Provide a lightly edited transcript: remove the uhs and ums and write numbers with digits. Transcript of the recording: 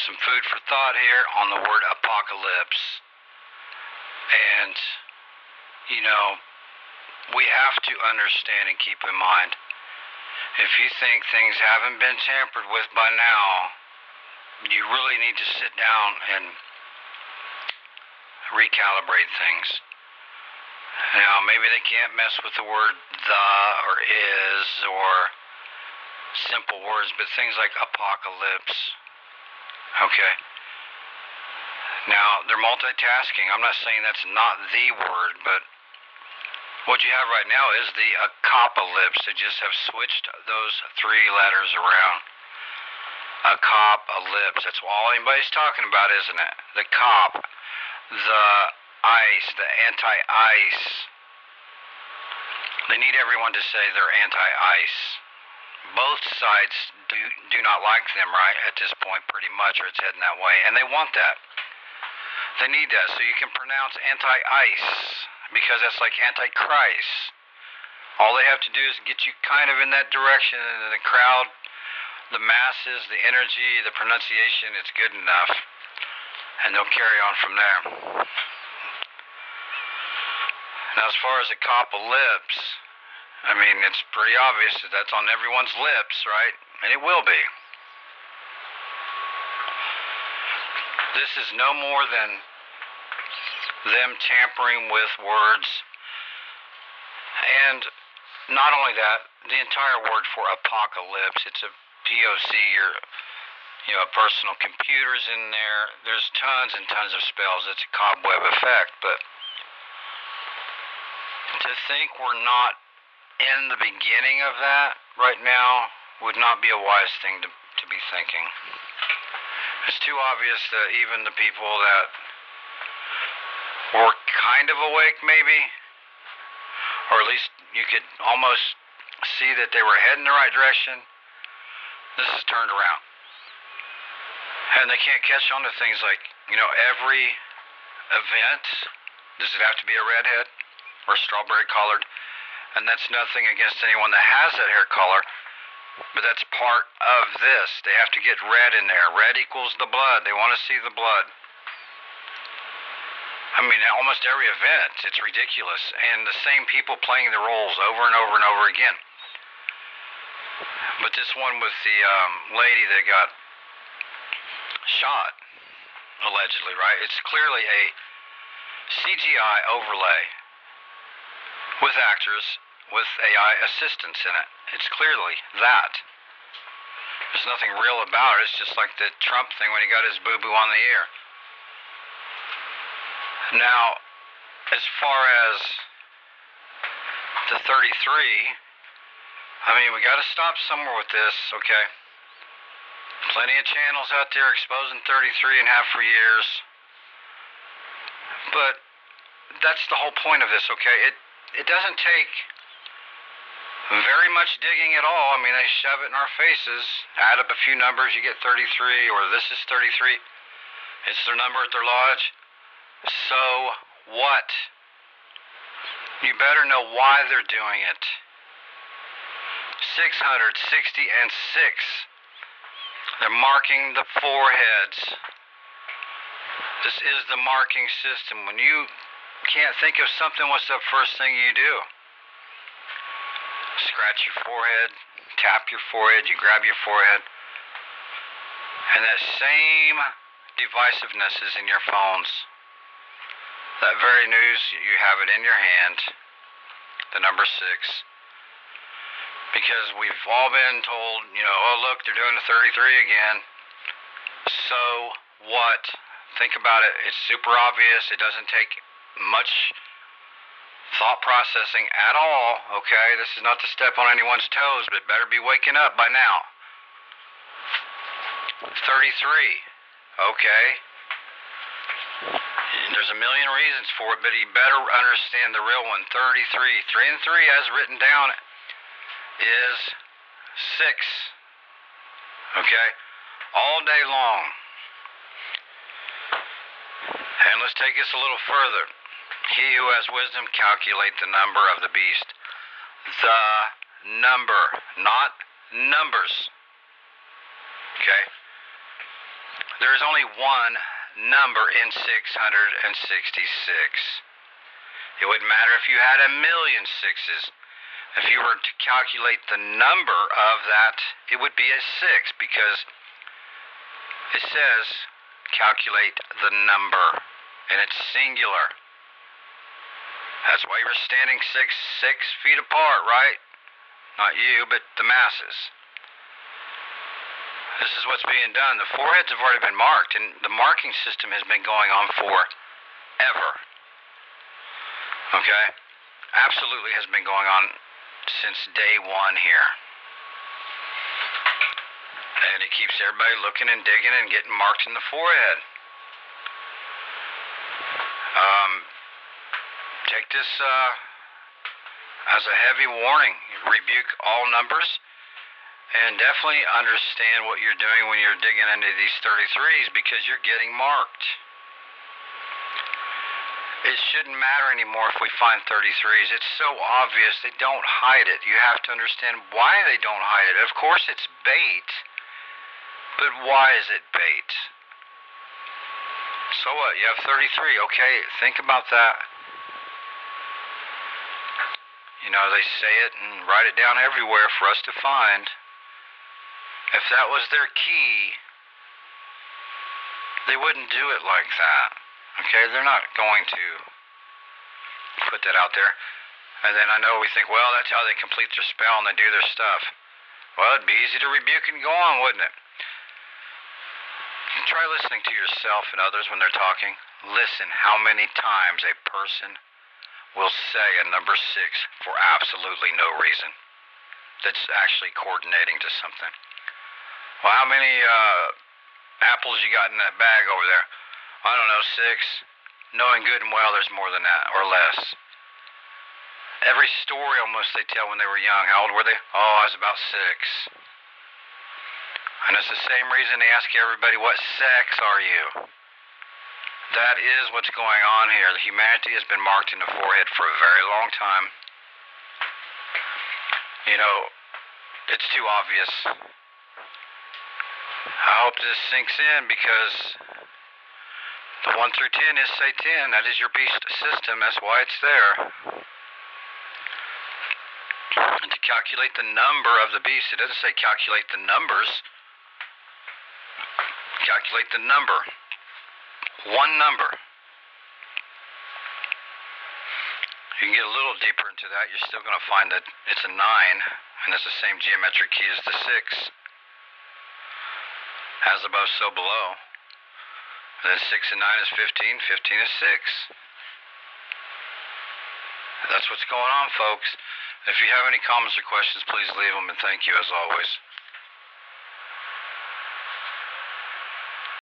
some food for thought here on the word apocalypse. And, we have to understand and keep in mind, if you think things haven't been tampered with by now, you really need to sit down and recalibrate things. Now, maybe they can't mess with the word the or is or simple words, but things like apocalypse. Okay. Now, they're multitasking. I'm not saying that's not the word, but what you have right now is the apocalypse. They just have switched those three letters around. Apocalypse. That's all anybody's talking about, isn't it? The cop, the ice, the anti-ice. They need everyone to say they're anti-ice. Both sides do not like them, right, at this point, pretty much, or it's heading that way, and they want that. They need that, so you can pronounce anti-ice, because that's like anti-Christ. All they have to do is get you kind of in that direction, and the crowd, the masses, the energy, the pronunciation, it's good enough, and they'll carry on from there. Now, as far as the apocalypse, I mean, it's pretty obvious that that's on everyone's lips, right? And it will be. This is no more than them tampering with words. And not only that, the entire word for apocalypse, it's a POC, your personal computer's in there. There's tons and tons of spells. It's a cobweb effect, but to think we're not in the beginning of that right now would not be a wise thing to be thinking. It's too obvious that even the people that were kind of awake, maybe, or at least you could almost see that they were heading the right direction, this is turned around. And they can't catch on to things like, every event, does it have to be a redhead or strawberry colored? And that's nothing against anyone that has that hair color, but that's part of this. They have to get red in there. Red equals the blood. They want to see the blood. I mean, almost every event, it's ridiculous. And the same people playing the roles over and over and over again. But this one with the lady that got shot, allegedly, right? It's clearly a CGI overlay with actors with AI assistance in it. It's clearly that. There's nothing real about it. It's just like the Trump thing when he got his boo-boo on the ear. Now, as far as the 33, I mean, we got to stop somewhere with this, okay? Plenty of channels out there exposing 33 and have for years. But that's the whole point of this, okay? It doesn't take very much digging at all. I mean, they shove it in our faces. Add up a few numbers, you get 33, or this is 33. It's their number at their lodge. So what? You better know why they're doing it. 660 and 6. They're marking the foreheads. This is the marking system. When you can't think of something, what's the first thing you do? Scratch your forehead, tap your forehead, you grab your forehead. And that same divisiveness is in your phones. That very news, you have it in your hand, the number 6. Because we've all been told, oh look, they're doing the 33 again. So what? Think about it. It's super obvious. It doesn't take much thought processing at all, okay? This is not to step on anyone's toes, but better be waking up by now. 33, okay? There's a million reasons for it, but you better understand the real one. 33, 3 and 3 as written down is 6, okay? All day long. And let's take this a little further. He who has wisdom, calculate the number of the beast. The number, not numbers. Okay? There is only one number in 666. It wouldn't matter if you had a million sixes. If you were to calculate the number of that, it would be a 6 because it says calculate the number and it's singular. That's why you were standing six feet apart, right? Not you, but the masses. This is what's being done. The foreheads have already been marked, and the marking system has been going on forever. Okay? Absolutely has been going on since day one here. And it keeps everybody looking and digging and getting marked in the forehead. Take this as a heavy warning. Rebuke all numbers. And definitely understand what you're doing when you're digging into these 33s because you're getting marked. It shouldn't matter anymore if we find 33s. It's so obvious. They don't hide it. You have to understand why they don't hide it. Of course it's bait, but why is it bait? So what? You have 33. Okay, think about that. You know, they say it and write it down everywhere for us to find. If that was their key, they wouldn't do it like that. Okay, they're not going to put that out there. And then I know we think, well, that's how they complete their spell and they do their stuff. Well, it'd be easy to rebuke and go on, wouldn't it? Try listening to yourself and others when they're talking. Listen how many times a person will say a number 6 for absolutely no reason. That's actually coordinating to something. Well, how many apples you got in that bag over there? I don't know, 6. Knowing good and well there's more than that, or less. Every story almost they tell when they were young. How old were they? Oh, I was about 6. And it's the same reason they ask everybody, what sex are you? That is what's going on here. Humanity has been marked in the forehead for a very long time. You know, it's too obvious. I hope this sinks in because the 1 through 10 is say 10. That is your beast system. That's why it's there. And to calculate the number of the beast, it doesn't say calculate the numbers. Calculate the number. One number. You can get a little deeper into that. You're still going to find that it's a 9, and it's the same geometric key as the 6. As above, so below. And then 6 and 9 is 15. 15 is 6. That's what's going on, folks. If you have any comments or questions, please leave them, and thank you as always.